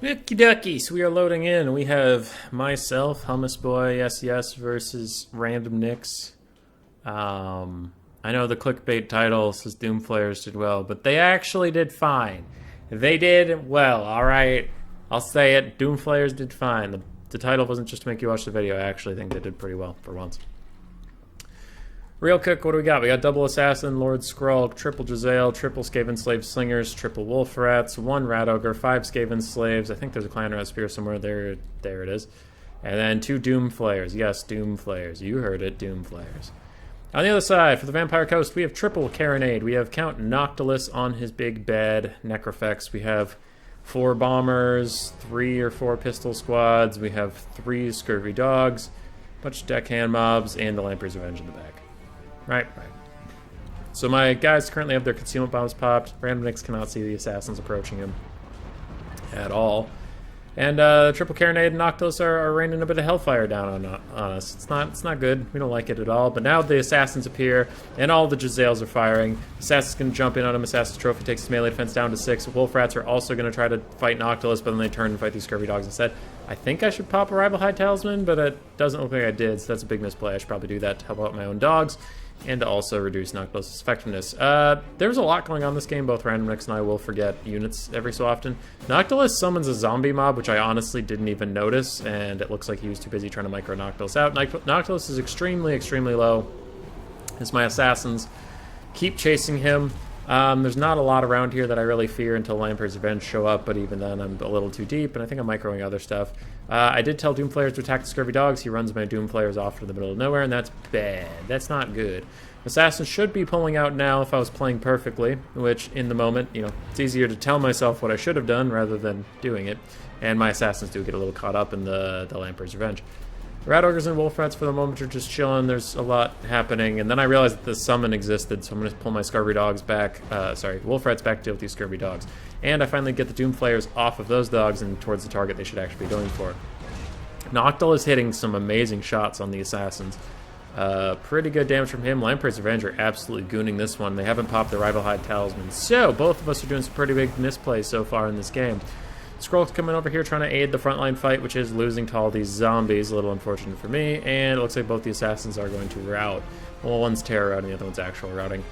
Okie dokie, so we are loading in. We have myself, Hummus Boy, yes, versus Randomnix. I know the clickbait title says Doomflayers did well, but they actually did fine. They did well, alright? I'll say it, Doomflayers did fine. The title wasn't just to make you watch the video. I actually think they did pretty well for once. Real quick, what do we got? We got double Assassin, Lord Skrull, triple Jezzail, triple Skaven Slave Slingers, triple Wolf Rats, one Rat Ogre, 5 Skaven Slaves. I think there's a Clan Rat Spear somewhere there. There it is. And then 2 Doomflayers. Yes, Doomflayers. You heard it, Doomflayers. On the other side, for the Vampire Coast, we have triple Carronade. We have Count Noctilus on his big bed, Necrofex. We have 4 Bombers, 3 or 4 Pistol Squads. We have 3 Scurvy Dogs, a bunch of Deckhand Mobs, and the Lamprey's Revenge in the back. Right. So my guys currently have their concealment bombs popped. Randomnix cannot see the assassins approaching him at all. And Triple Carronade and Noctilus are raining a bit of hellfire down on us. It's not good. We don't like it at all. But now the assassins appear, and all the Jezzails are firing. Assassin's going to jump in on him. Assassin's Trophy takes his melee defense down to 6. Wolf Rats are also going to try to fight Noctilus, but then they turn and fight these Scurvy Dogs instead. I think I should pop a Rival High Talisman, but it doesn't look like I did, so that's a big misplay. I should probably do that to help out my own dogs, and to also reduce Noctilus's effectiveness. There's a lot going on this game. Both Randomnix and I will forget units every so often. Noctilus summons a zombie mob, which I honestly didn't even notice, and it looks like he was too busy trying to micro Noctilus out. Noctilus is extremely low, as my assassins keep chasing him. There's not a lot around here that I really fear until Lamprey's Revenge show up, but even then I'm a little too deep, and I think I'm microing other stuff. I did tell Doomflayers to attack the Scurvy Dogs. He runs my Doomflayers off to the middle of nowhere, and that's bad. That's not good. Assassins should be pulling out now if I was playing perfectly, which in the moment, it's easier to tell myself what I should have done rather than doing it. And my assassins do get a little caught up in the Lamprey's Revenge. Rat Ogres and Wolf Rats for the moment are just chilling. There's a lot happening, and then I realized that the summon existed, so I'm going to pull my Scurvy Dogs back, Wolf Rats back to deal with these Scurvy Dogs. And I finally get the Doomflayers off of those dogs and towards the target they should actually be going for. Noctil is hitting some amazing shots on the assassins. Pretty good damage from him. Lamprey's Revenge are absolutely gooning this one. They haven't popped the Rival Hide Talisman, so both of us are doing some pretty big misplays so far in this game. Skrull's coming over here trying to aid the frontline fight, which is losing to all these zombies. A little unfortunate for me, and it looks like both the assassins are going to rout. Well, one's terror routing, the other one's actual routing.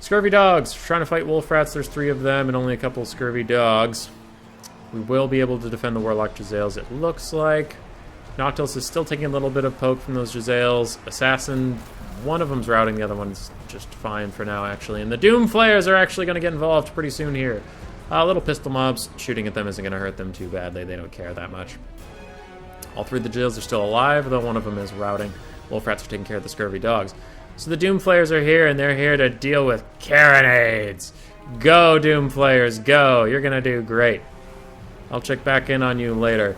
Scurvy Dogs, trying to fight Wolf Rats. There's 3 of them and only a couple of Scurvy Dogs. We will be able to defend the Warlock Jezzails, it looks like. Noctilus is still taking a little bit of poke from those Jezzails. Assassin, one of them's routing, the other one's just fine for now, actually. And the Doomflayers are actually going to get involved pretty soon here. Little pistol mobs, shooting at them isn't going to hurt them too badly. They don't care that much. All 3 of the Jezzails are still alive, though one of them is routing. Wolf Rats are taking care of the Scurvy Dogs. So the Doomflayers are here, and they're here to deal with Carronades. Go, Doomflayers, go. You're going to do great. I'll check back in on you later.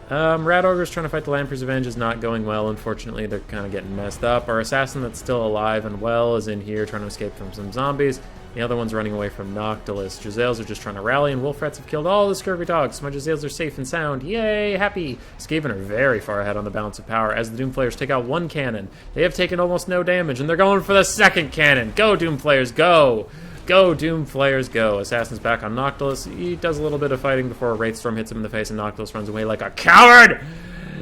Rat Ogre's trying to fight the Lamprey's Revenge is not going well, unfortunately. They're kind of getting messed up. Our assassin that's still alive and well is in here trying to escape from some zombies. The other one's running away from Noctilus. Jezzails are just trying to rally, and Wolf Rats have killed all the Scurvy Dogs, so my Jezzails are safe and sound. Yay, happy! Skaven are very far ahead on the balance of power as the Doomflayers take out 1 cannon. They have taken almost no damage, and they're going for the 2nd cannon. Go, Doomflayers, go! Go, Doomflayers, go. Assassin's back on Noctilus. He does a little bit of fighting before a Wraithstorm hits him in the face, and Noctilus runs away like a coward!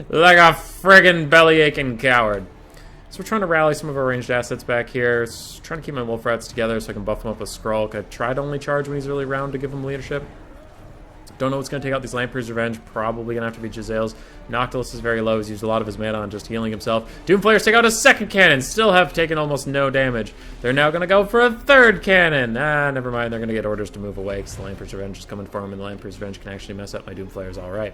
Like a friggin' belly-aching coward. So we're trying to rally some of our ranged assets back here. Trying to keep my Wolf Rats together so I can buff them up with Skrull. I try to only charge when he's really round to give him leadership. Don't know what's going to take out these Lamprey's Revenge. Probably going to have to be Jezzails. Noctilus is very low. He's used a lot of his mana on just healing himself. Doomflayers take out a 2nd cannon. Still have taken almost no damage. They're now going to go for a 3rd cannon. Never mind. They're going to get orders to move away because the Lamprey's Revenge is coming for him, and the Lamprey's Revenge can actually mess up my Doomflayers all right.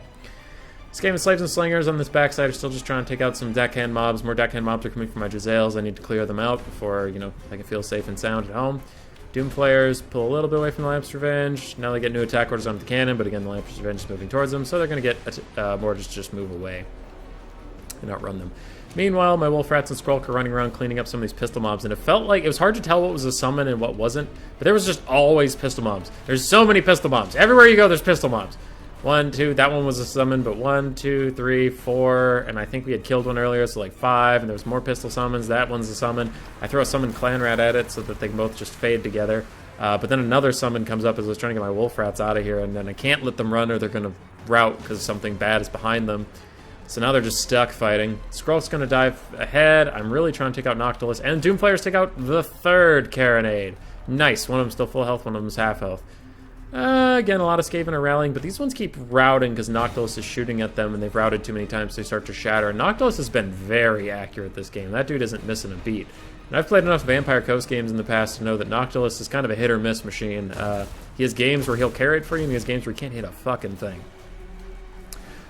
This game of Slaves and Slingers on this backside are still just trying to take out some Deckhand Mobs. More Deckhand Mobs are coming from my Jezzails. I need to clear them out before, I can feel safe and sound at home. Doomflayers pull a little bit away from the Lamprey's Revenge. Now they get new attack orders on the cannon, but again, the Lamprey's Revenge is moving towards them, so they're going to get more just move away and outrun them. Meanwhile, my Wolf Rats and Skrull are running around cleaning up some of these pistol mobs, and it felt like it was hard to tell what was a summon and what wasn't, but there was just always pistol mobs. There's so many pistol mobs. Everywhere you go, there's pistol mobs. 1, 2, that one was a summon, but 1, 2, 3, 4, and I think we had killed one earlier, so like 5, and there was more pistol summons. That one's a summon. I throw a summon Clan Rat at it so that they can both just fade together. But then another summon comes up as I was trying to get my wolf rats out of here, and then I can't let them run or they're going to rout because something bad is behind them. So now they're just stuck fighting. Skrull's going to dive ahead. I'm really trying to take out Noctilus. And Doomflayers take out the third Carronade. Nice. One of them's still full health, one of them's half health. Again, a lot of Skaven are rallying, but these ones keep routing because Noctilus is shooting at them, and they've routed too many times, so they start to shatter. And Noctilus has been very accurate this game. That dude isn't missing a beat. And I've played enough Vampire Coast games in the past to know that Noctilus is kind of a hit-or-miss machine. He has games where he'll carry it for you, and he has games where he can't hit a fucking thing.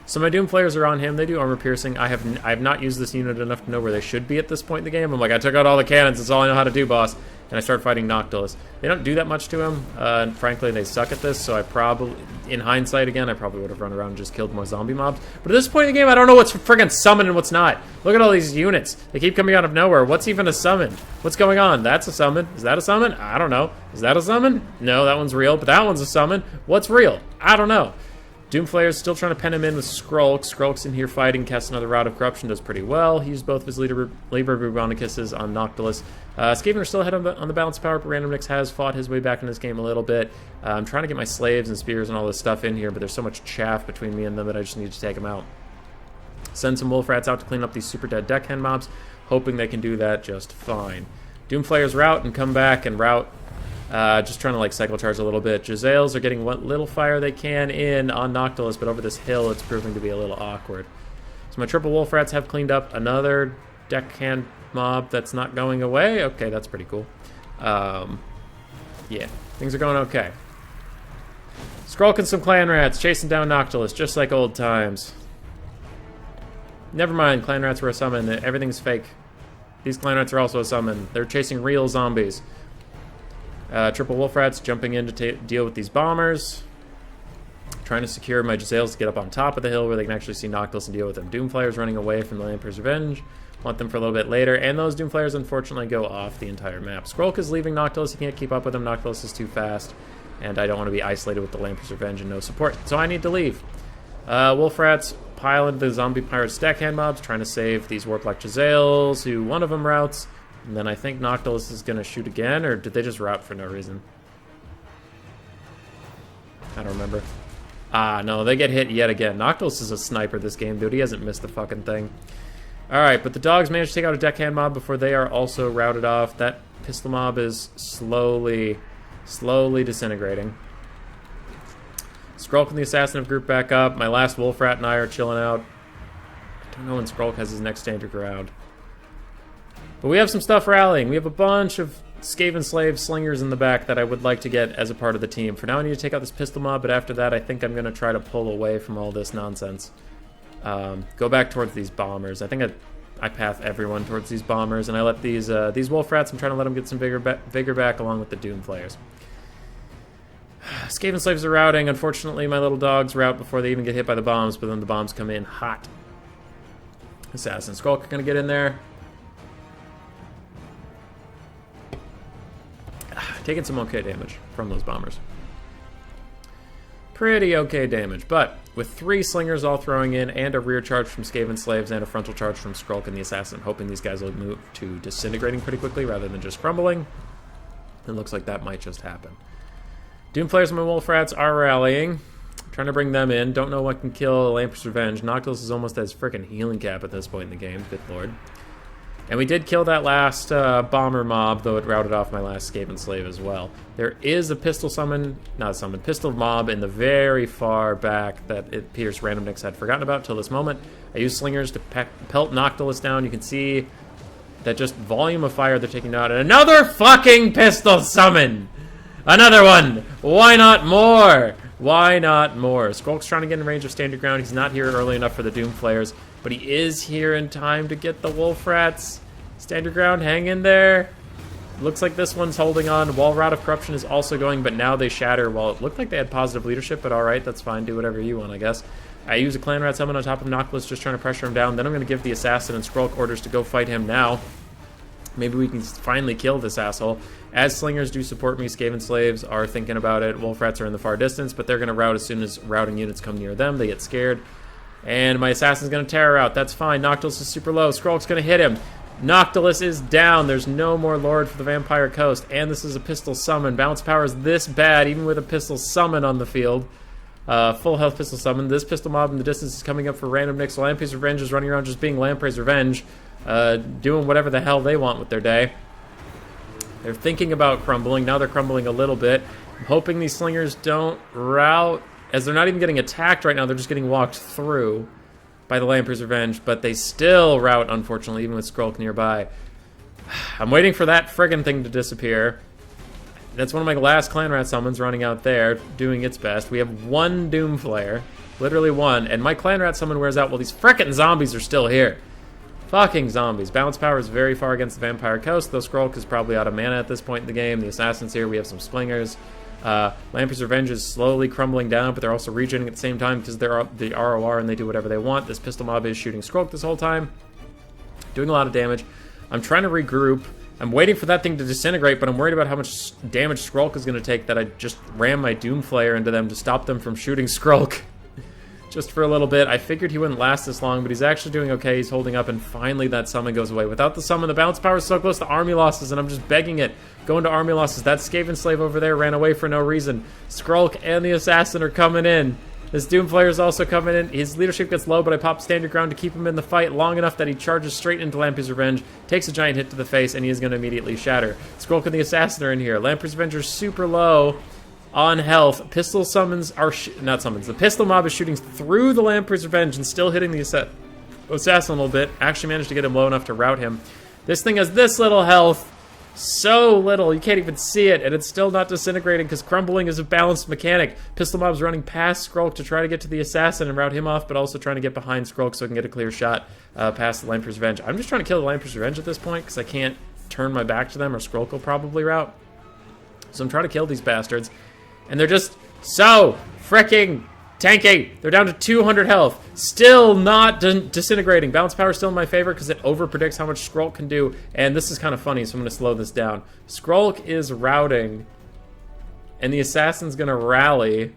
So my Doomflayers are on him. They do armor piercing. I have not used this unit enough to know where they should be at this point in the game. I'm like, I took out all the cannons. That's all I know how to do, boss. And I start fighting Noctilus. They don't do that much to him. And frankly, they suck at this. So I probably, in hindsight again, I probably would have run around and just killed more zombie mobs. But at this point in the game, I don't know what's friggin' summon and what's not. Look at all these units. They keep coming out of nowhere. What's even a summon? What's going on? That's a summon. Is that a summon? I don't know. Is that a summon? No, that one's real. But that one's a summon. What's real? I don't know. Doomflayer's still trying to pen him in with Skrulk. Skrulk's in here fighting, casts another Route of Corruption, does pretty well. He used both of his Labor Bubonicus's on Noctilus. Skaven are still ahead on the balance of power, but Randomnix has fought his way back in this game a little bit. I'm trying to get my slaves and spears and all this stuff in here, but there's so much chaff between me and them that I just need to take them out. Send some wolf rats out to clean up these super dead deckhand mobs, hoping they can do that just fine. Doomflayers route and come back and route. Just trying to like cycle charge a little bit. Jezzails are getting what little fire they can in on Noctilus, but over this hill it's proving to be a little awkward. So my triple wolf rats have cleaned up another deckhand mob that's not going away. Okay, that's pretty cool. Yeah, things are going okay. Skrulk and some clan rats chasing down Noctilus, just like old times. Never mind, clan rats were a summon. Everything's fake. These clan rats are also a summon. They're chasing real zombies. Triple wolf rats jumping in to deal with these bombers. Trying to secure my Jezzails to get up on top of the hill where they can actually see Noctilus and deal with them. Doomflayers running away from the Lamper's Revenge. Want them for a little bit later. And those Doomflayers, unfortunately, go off the entire map. Skrulk is leaving Noctilus. He can't keep up with him. Noctilus is too fast. And I don't want to be isolated with the Lamper's Revenge and no support. So I need to leave. Wolf rats pile into the zombie pirates deckhand mobs, trying to save these Warplock Jezzails, who one of them routes. And then I think Noctilus is going to shoot again, or did they just route for no reason? I don't remember. Ah, no, they get hit yet again. Noctilus is a sniper this game, dude. He hasn't missed the fucking thing. Alright, but the dogs managed to take out a deckhand mob before they are also routed off. That pistol mob is slowly disintegrating. Skrulk and the Assassin have grouped back up. My last wolf rat and I are chilling out. I don't know when Skrulk has his next standard ground. But we have some stuff rallying. We have a bunch of Skaven slave slingers in the back that I would like to get as a part of the team. For now, I need to take out this pistol mob, but after that, I think I'm going to try to pull away from all this nonsense. Go back towards these bombers. I think I path everyone towards these bombers, and I let these wolf rats, I'm trying to let them get some vigor back along with the Doomflayers. Skaven slaves are routing. Unfortunately, my little dogs rout before they even get hit by the bombs, but then the bombs come in hot. Assassin Skrulk are going to get in there. Taking some okay damage from those bombers. Pretty okay damage, but with 3 slingers all throwing in, and a rear charge from Skaven slaves, and a frontal charge from Skrulk and the Assassin, hoping these guys will move to disintegrating pretty quickly rather than just crumbling. It looks like that might just happen. Doomflayers and my wolf rats are rallying. Trying to bring them in. Don't know what can kill Lamper's Revenge. Noctilus is almost as frickin' healing cap at this point in the game. Good lord. And we did kill that last bomber mob, though it routed off my last Skaven slave as well. There is a pistol pistol mob in the very far back that it appears Randomnix had forgotten about till this moment. I used slingers to pelt Noctilus down. You can see that just volume of fire they're taking out. And another fucking pistol summon! Another one! Why not more? Why not more? Skrulk's trying to get in range of standard ground. He's not here early enough for the Doomflayers, but he is here in time to get the wolf rats. Standard ground, hang in there. Looks like this one's holding on. Wall Route of Corruption is also going, but now they shatter. Well, it looked like they had positive leadership, but alright, that's fine. Do whatever you want, I guess. I use a clan rat summon on top of Noctilus, just trying to pressure him down. Then I'm going to give the Assassin and Skrulk orders to go fight him now. Maybe we can finally kill this asshole. As slingers do support me, Skaven slaves are thinking about it. Wolf rats are in the far distance, but they're going to rout as soon as routing units come near them. They get scared. And my Assassin's going to terror out. That's fine. Noctilus is super low. Skrulk's going to hit him. Noctilus is down. There's no more Lord for the Vampire Coast. And this is a pistol summon. Balance power is this bad, even with a pistol summon on the field. Full health pistol summon. This pistol mob in the distance is coming up for Randomnix. Lamprey's Revenge is running around just being Lamprey's Revenge. Doing whatever the hell they want with their day. They're thinking about crumbling. Now they're crumbling a little bit. I'm hoping these slingers don't rout, as they're not even getting attacked right now. They're just getting walked through by the Lamprey's Revenge, but they still rout, unfortunately, even with Skrulk nearby. I'm waiting for that friggin' thing to disappear. That's one of my last Clan Rat summons running out there, doing its best. We have one Doomflayer, literally one, and my Clan Rat summon wears out while these frickin' zombies are still here. Fucking zombies. Balance power is very far against the Vampire Coast, though Skrulk is probably out of mana at this point in the game. The Assassins here, we have some Splingers. Lamprey's Revenge is slowly crumbling down, but they're also regenerating at the same time because they're the ROR and they do whatever they want. This pistol mob is shooting Skrulk this whole time, doing a lot of damage. I'm trying to regroup. I'm waiting for that thing to disintegrate, but I'm worried about how much damage Skrulk is going to take that I just ram my Doomflayer into them to stop them from shooting Skrulk. Just for a little bit. I figured he wouldn't last this long, but he's actually doing okay. He's holding up, and finally that summon goes away. Without the summon, the balance power is so close to army losses, and I'm just begging it. Going to army losses. That Skaven slave over there ran away for no reason. Skrulk and the Assassin are coming in. This Doomflayer is also coming in. His leadership gets low, but I pop Stand Your Ground to keep him in the fight long enough that he charges straight into Lamprey's Revenge, takes a giant hit to the face, and he is going to immediately shatter. Skrulk and the Assassin are in here. Lamprey's Revenge is super low on health. Pistol summons are not summons. The pistol mob is shooting through the Lamprey's Revenge and still hitting the Assassin a little bit. Actually managed to get him low enough to rout him. This thing has this little health. So little, you can't even see it, and it's still not disintegrating because crumbling is a balanced mechanic. Pistol mob's running past Skrulk to try to get to the Assassin and rout him off, but also trying to get behind Skrulk so I can get a clear shot past the Lamprey's Revenge. I'm just trying to kill the Lamprey's Revenge at this point because I can't turn my back to them or Skrulk will probably rout. So I'm trying to kill these bastards, and they're just so freaking tanky. They're down to 200 health. Still not disintegrating. Balance power is still in my favor because it over-predicts how much Skrulk can do. And this is kind of funny, so I'm going to slow this down. Skrulk is routing, and the Assassin's going to rally.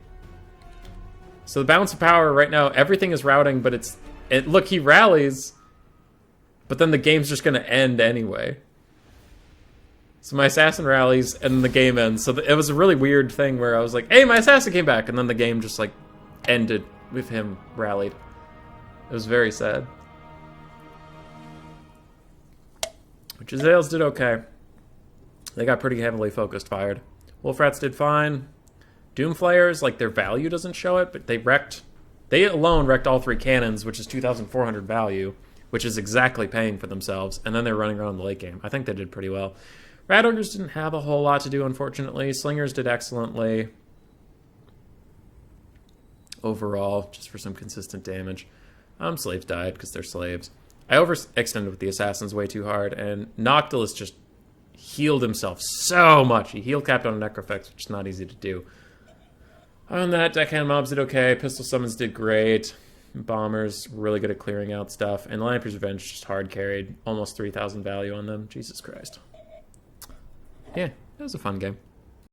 So the balance of power right now, everything is routing, but look, he rallies, but then the game's just going to end anyway. So my Assassin rallies, and the game ends. So it was a really weird thing where I was like, hey, my Assassin came back, and then the game just, like, ended with him rallied. It was very sad. Jezzails did okay. They got pretty heavily focused fired. Wolf Rats did fine. Doomflayers, like, their value doesn't show it, but they alone wrecked all 3 cannons, which is 2,400 value, which is exactly paying for themselves, and then they're running around the late game. I think they did pretty well. Rat Ogres didn't have a whole lot to do, unfortunately. Slingers did excellently overall, just for some consistent damage. Slaves died because they're slaves. I overextended with the Assassins way too hard, and Noctilus just healed himself so much. He healed capped on a Necrofex, which is not easy to do. Other than that, Deckhand mobs did okay. Pistol summons did great. Bombers really good at clearing out stuff. And Lamprey's Revenge just hard carried. Almost 3,000 value on them. Jesus Christ. Yeah, it was a fun game.